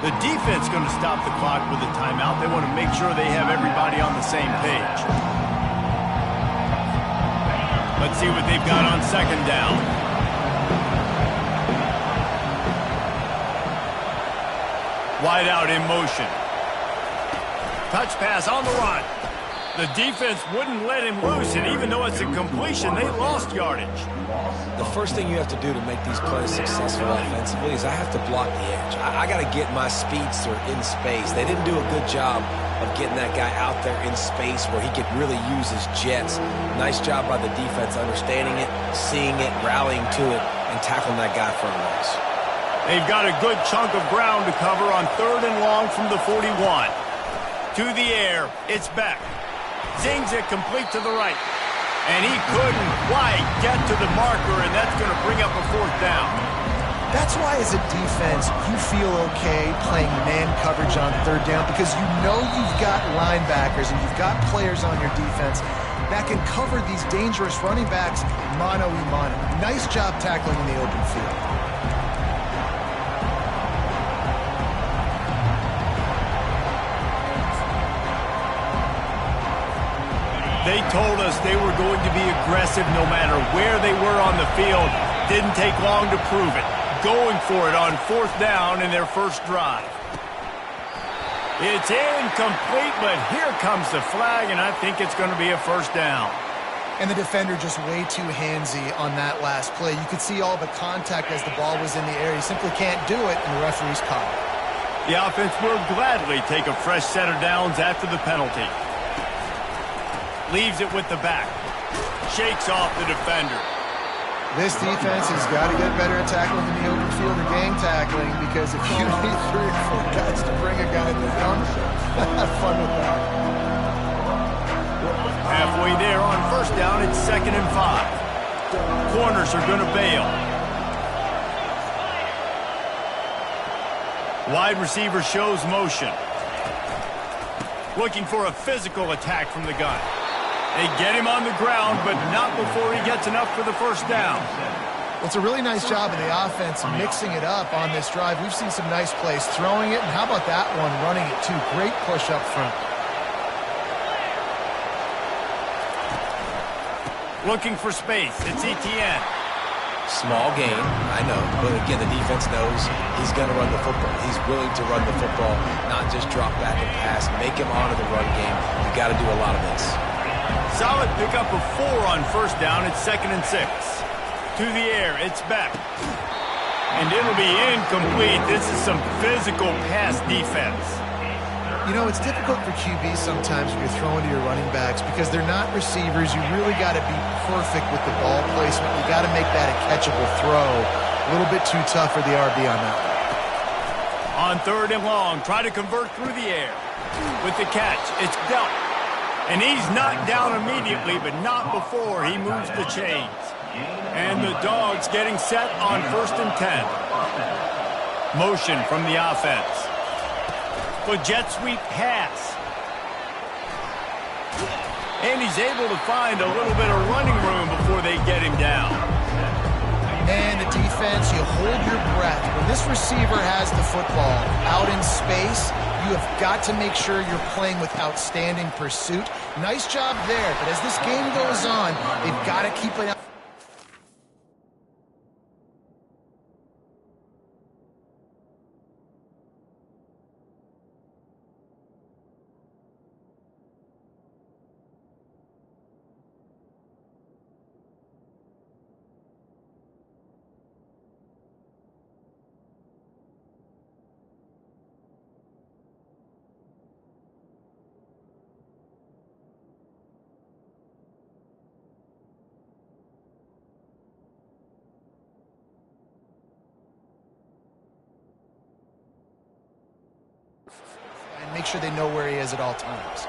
The defense going to stop the clock with a timeout. They want to make sure they have everybody on the same page. Let's see what they've got on second down. Wide out in motion. Touch pass on the run. The defense wouldn't let him loose, and even though it's a completion, they lost yardage. The first thing you have to do to make these plays successful offensively is I have to block the edge. I got to get my speedster in space. They didn't do a good job of getting that guy out there in space where he could really use his jets. Nice job by the defense understanding it, seeing it, rallying to it, and tackling that guy for a loss. They've got a good chunk of ground to cover on 3rd and long from the 41. To the air, it's Beck. Zings it complete to the right. And he couldn't quite get to the marker, and that's going to bring up a 4th down. That's why, as a defense, you feel okay playing man coverage on 3rd down because you know you've got linebackers and you've got players on your defense that can cover these dangerous running backs mano-a-mano. Nice job tackling in the open field. They told us they were going to be aggressive no matter where they were on the field. Didn't take long to prove it. Going for it on 4th down in their first drive. It's incomplete, but here comes the flag, and I think it's going to be a 1st down. And the defender just way too handsy on that last play. You could see all the contact as the ball was in the air. He simply can't do it, and the referee's caught it. The offense will gladly take a fresh set of downs after the penalty. Leaves it with the back. Shakes off the defender. This defense has got to get better at tackling in the open field or gang tackling because if you need 3 or 4 guys to bring a guy down, have fun with that. Halfway there on 1st down, it's 2nd and 5. Corners are going to bail. Wide receiver shows motion. Looking for a physical attack from the gun. They get him on the ground, but not before he gets enough for the 1st down. Well, it's a really nice job of the offense mixing it up on this drive. We've seen some nice plays throwing it, and how about that one running it too? Great push up front. Looking for space. It's Etienne. Small gain, I know, but again, the defense knows he's going to run the football. He's willing to run the football, not just drop back and pass, make him honor the run game. You got to do a lot of this. Solid pickup of 4 on 1st down. It's 2nd and 6. To the air, it's Beck. And it'll be incomplete. This is some physical pass defense. You know, it's difficult for QBs sometimes when you're throwing to your running backs because they're not receivers. You really got to be perfect with the ball placement. You got to make that a catchable throw. A little bit too tough for the RB on that one. On 3rd and long, try to convert through the air. With the catch, it's dealt. And he's knocked down immediately, but not before he moves the chains. And the Dogs getting set on 1st and 10. Motion from the offense. The jet sweep pass. And he's able to find a little bit of running room before they get him down. And the defense, you hold your breath. When this receiver has the football out in space, you have got to make sure you're playing with outstanding pursuit. Nice job there, but as this game goes on, they've got to keep it out. Make sure they know where he is at all times.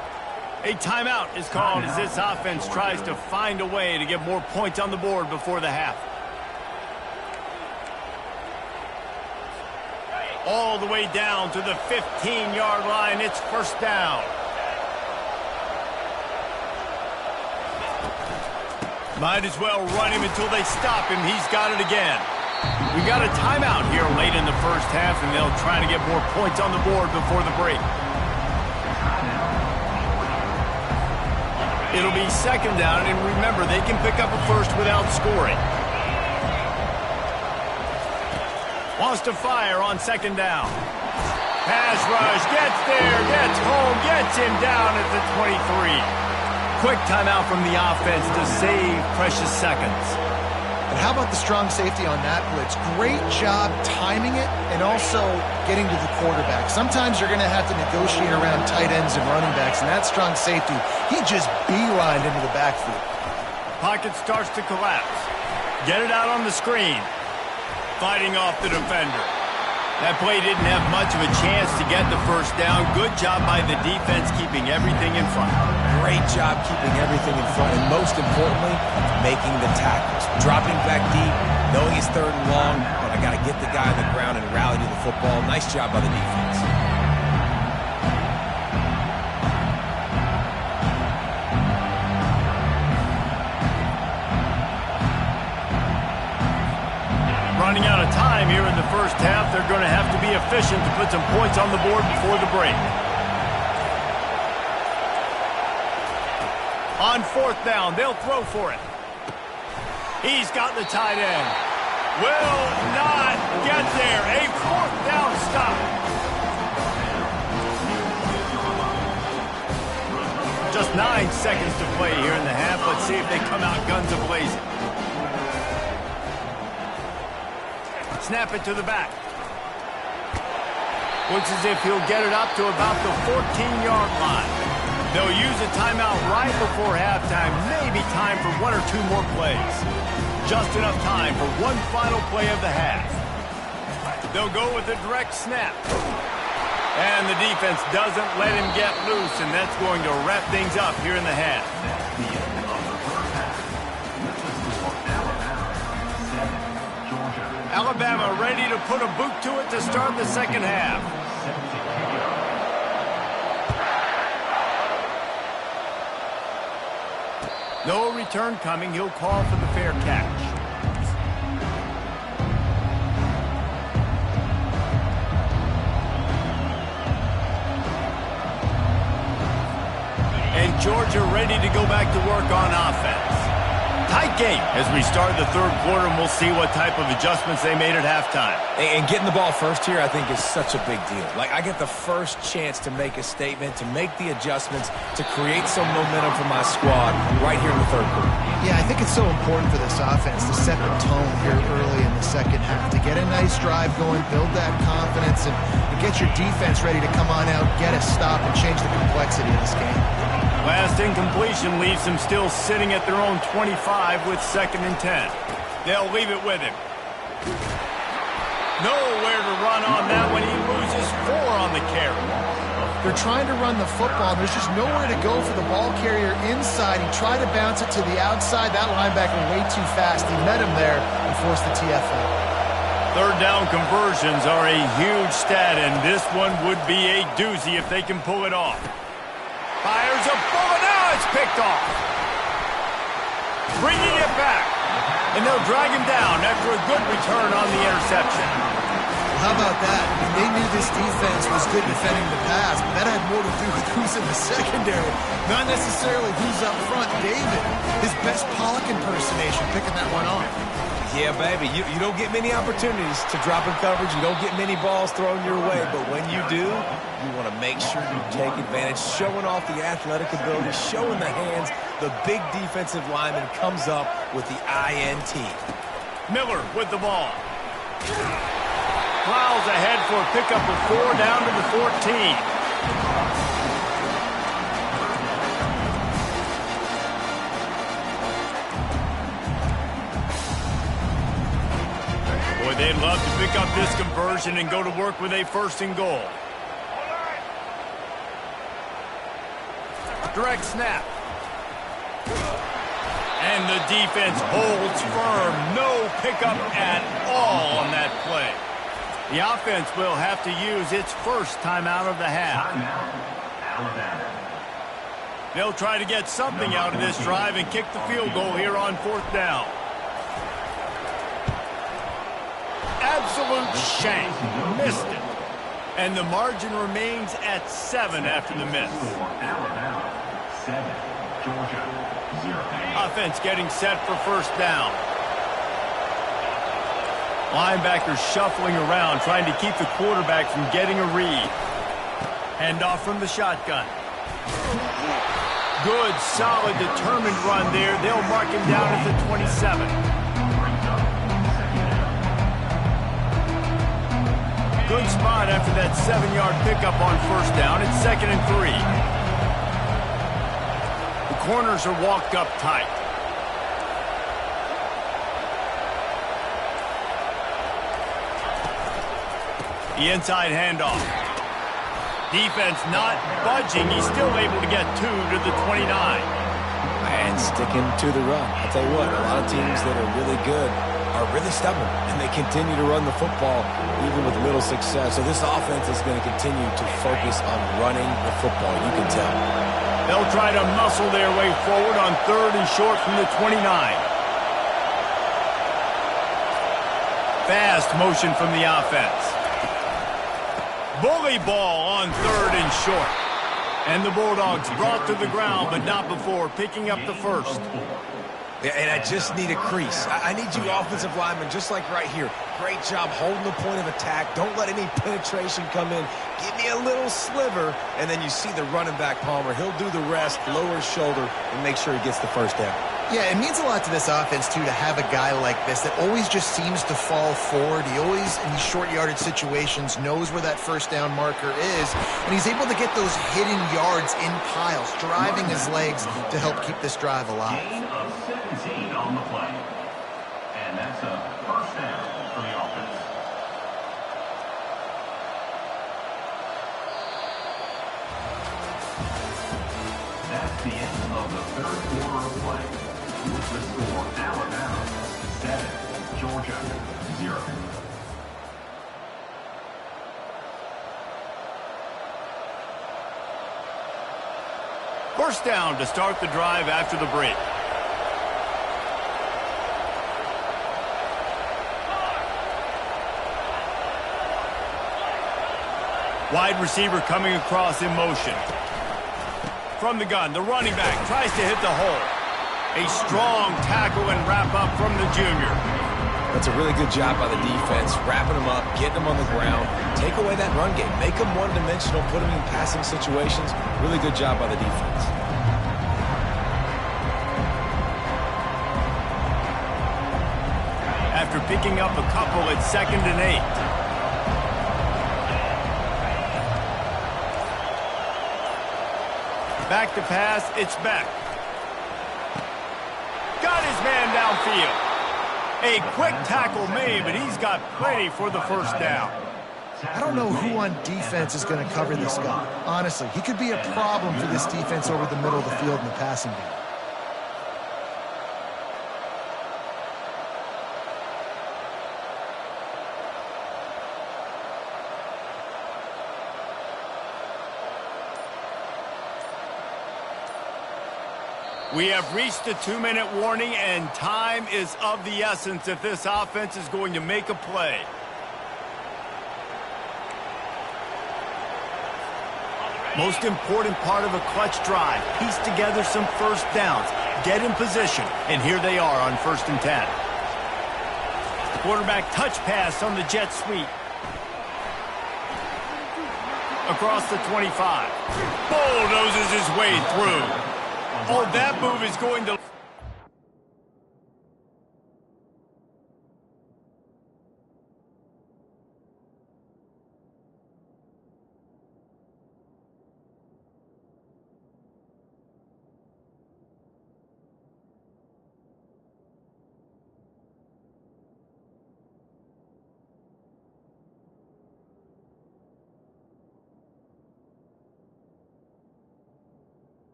A timeout is called as this offense tries to find a way to get more points on the board before the half. All the way down to the 15-yard line. It's 1st down. Might as well run him until they stop him. He's got it again. We got a timeout here late in the first half, and they'll try to get more points on the board before the break. It'll be second down, and remember, they can pick up a first without scoring. Wants to fire on second down. Pass rush, gets there, gets home, gets him down at the 23. Quick timeout from the offense to save precious seconds. And how about the strong safety on that blitz? Great job timing it and also getting to the quarterback. Sometimes you're going to have to negotiate around tight ends and running backs, and that strong safety, he just beelined into the backfield. Pocket starts to collapse. Get it out on the screen. Fighting off the defender. That play didn't have much of a chance to get the first down. Good job by the defense keeping everything in front. Great job keeping everything in front, and most importantly, making the tackles. Dropping back deep, knowing it's third and long, but I got to get the guy on the ground and rally to the football. Nice job by the defense. Running out of time here in the first half. They're going to have to be efficient to put some points on the board before the break. On fourth down, they'll throw for it. He's got the tight end. Will not get there. A fourth down stop. Just 9 seconds to play here in the half. Let's see if they come out guns a-blazing. Snap it to the back. Looks as if he'll get it up to about the 14-yard line. They'll use a timeout right before halftime. Maybe time for 1 or 2 more plays. Just enough time for one final play of the half. They'll go with a direct snap. And the defense doesn't let him get loose, and that's going to wrap things up here in the half. Alabama ready to put a boot to it to start the second half. No return coming. He'll call for the fair catch. And Georgia ready to go back to work on offense. Tight game as we start the third quarter, and we'll see what type of adjustments they made at halftime. And getting the ball first here, I think, is such a big deal. Like, I get the first chance to make a statement, to make the adjustments, to create some momentum for my squad right here in the third quarter. Yeah, I think it's so important for this offense to set the tone here early in the second half, to get a nice drive going, build that confidence, and get your defense ready to come on out, get a stop, and change the complexity of this game. Last incompletion leaves them still sitting at their own 25 with 2nd and 10. They'll leave it with him. Nowhere to run on that one. He loses 4 on the carry. They're trying to run the football. There's just nowhere to go for the ball carrier inside. He tried to bounce it to the outside. That linebacker way too fast. He met him there and forced the TFL. Third down conversions are a huge stat, and this one would be a doozy if they can pull it off. Fires a bullet. Now it's picked off. Bringing it back. And they'll drag him down after a good return on the interception. How about that? I mean, they knew this defense was good defending the pass, but that had more to do with who's in the secondary, not necessarily who's up front. David, his best Pollock impersonation, picking that one off. Yeah, baby, you don't get many opportunities to drop in coverage. You don't get many balls thrown your way, but when you do, you want to make sure you take advantage, showing off the athletic ability, showing the hands. The big defensive lineman comes up with the INT. Miller with the ball. Plows ahead for a pickup of 4 down to the 14. Boy, they'd love to pick up this conversion and go to work with a 1st and goal. Direct snap. And the defense holds firm. No pickup at all on that play. The offense will have to use its first timeout of the half. They'll try to get something out of this drive and kick the field goal here on 4th down. absolute shank. Missed it. And the margin remains at 7 after the miss. Alabama, 7, Georgia, 0. Offense getting set for first down. Linebackers shuffling around, trying to keep the quarterback from getting a read. Handoff from the shotgun. Good, solid, determined run there. They'll mark him down at the 27. Good spot after that 7-yard pickup on first down. It's 2nd and 3. The corners are walked up tight. The inside handoff. Defense not budging. He's still able to get 2 to the 29. And sticking to the run. I'll tell you what, a lot of teams that are really good are really stubborn, and they continue to run the football even with little success. So this offense is going to continue to focus on running the football, you can tell. They'll try to muscle their way forward on 3rd and short from the 29. Fast motion from the offense. Bully ball on 3rd and short. And the Bulldogs brought to the ground, but not before picking up the first. Yeah, and I just need a crease. I need you offensive linemen, just like right here. Great job holding the point of attack. Don't let any penetration come in. Give me a little sliver, and then you see the running back, Palmer. He'll do the rest, lower his shoulder, and make sure he gets the first down. Yeah, it means a lot to this offense, too, to have a guy like this that always just seems to fall forward. He always, in these short yardage situations, knows where that first down marker is, and he's able to get those hidden yards in piles, driving his legs to help keep this drive alive. Gain of 17 on the play. And that's a first down for the offense. That's the end of the 3rd quarter of play. With the score, Alabama, 7, Georgia, 0. First down to start the drive after the break. Wide receiver coming across in motion. From the gun, the running back tries to hit the hole. A strong tackle and wrap up from the junior. That's a really good job by the defense, wrapping them up, getting them on the ground. Take away that run game. Make them one-dimensional, put them in passing situations. Really good job by the defense. After picking up a couple, it's 2nd and 8. Back to pass, it's Beck. Got his man downfield. A quick tackle made, but he's got plenty for the first down. I don't know who on defense is going to cover this guy. Honestly, he could be a problem for this defense over the middle of the field in the passing game. We have reached the 2-minute warning, and time is of the essence if this offense is going to make a play. Most important part of a clutch drive, piece together some first downs, get in position, and here they are on 1st and 10. Quarterback touch pass on the jet sweep. Across the 25. Bulldozes his way through. Oh, that move is going to...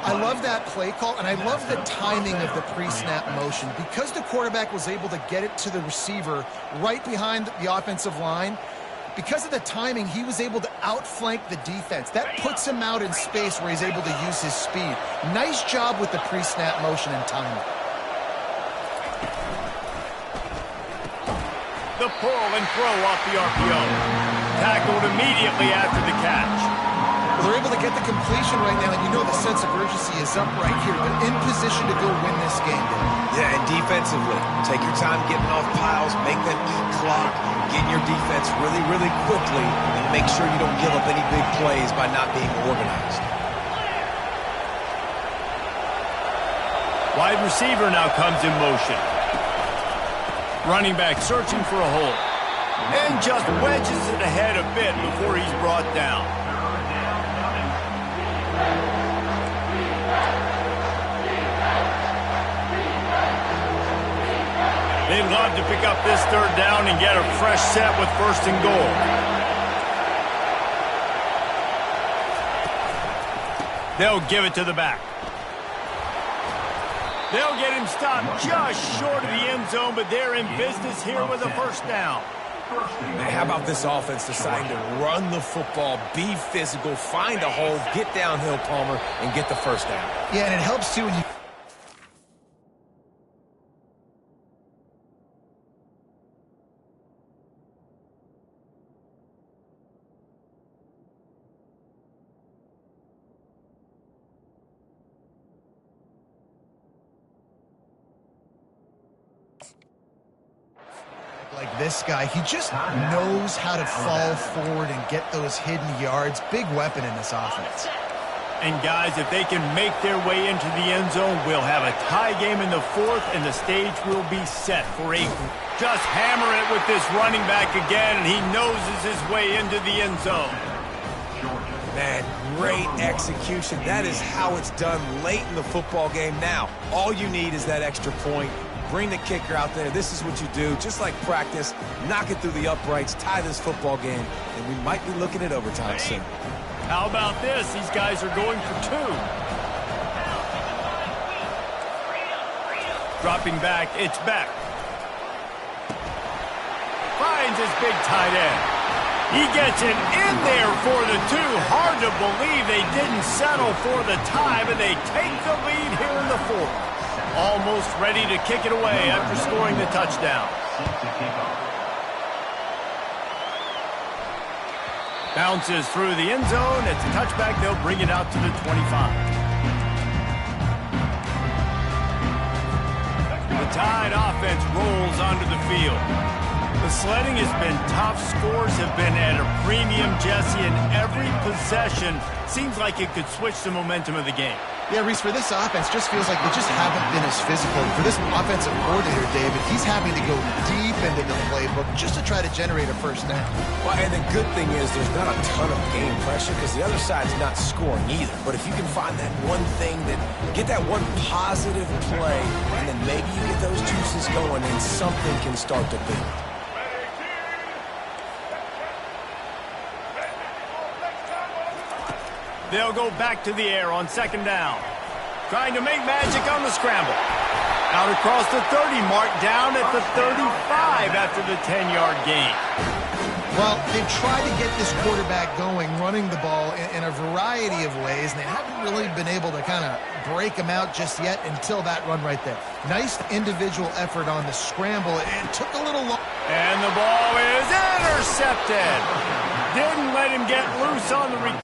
I love that play call, and I love the timing of the pre-snap motion. Because the quarterback was able to get it to the receiver right behind the offensive line, because of the timing, he was able to outflank the defense. That puts him out in space where he's able to use his speed. Nice job with the pre-snap motion and timing. The pull and throw off the RPO. Tackled immediately after the catch. Well, they're able to get the completion right now, and you know the sense of urgency is up right here, but in position to go win this game. Yeah, and defensively, take your time getting off piles, make them eat clock, get in your defense really, really quickly, and make sure you don't give up any big plays by not being organized. Wide receiver now comes in motion. Running back searching for a hole. And just wedges it ahead a bit before he's brought down. They'd love to pick up this third down and get a fresh set with 1st and goal. They'll give it to the back. They'll get him stopped just short of the end zone, but they're in business here with a 1st down. Man, how about this offense deciding to run the football, be physical, find a hole, get downhill, Palmer, and get the 1st down. Yeah, and it helps too when you... like this guy, he just knows how to fall forward and get those hidden yards. Big weapon in this offense. And guys, if they can make their way into the end zone, we'll have a tie game in the 4th, and the stage will be set for a... Just hammer it with this running back again, and he noses his way into the end zone. Man, great execution. That is how it's done late in the football game. Now, all you need is that extra point. Bring the kicker out there. This is what you do. Just like practice, knock it through the uprights, tie this football game, and we might be looking at overtime soon. How about this? These guys are going for 2. Dropping back, it's Beck. Finds his big tight end. He gets it in there for the 2. Hard to believe they didn't settle for the tie, but they take the lead here in the 4th. Almost ready to kick it away after scoring the touchdown. Bounces through the end zone. It's a touchback. They'll bring it out to the 25. The Tide offense rolls onto the field. The sledding has been tough. Scores have been at a premium, Jesse, and every possession seems like it could switch the momentum of the game. Yeah, Reese, for this offense, just feels like they just haven't been as physical. For this offensive coordinator, David, he's having to go deep into the playbook just to try to generate a 1st down. Well, and the good thing is there's not a ton of game pressure because the other side's not scoring either. But if you can find that one thing, that get that one positive play, and then maybe you get those juices going and something can start to build. They'll go back to the air on 2nd down. Trying to make magic on the scramble. Out across the 30 mark, down at the 35 after the 10-yard gain. Well, they've tried to get this quarterback going, running the ball in a variety of ways, and they haven't really been able to kind of break him out just yet until that run right there. Nice individual effort on the scramble. It took a little long. And the ball is intercepted. Didn't let him get loose on the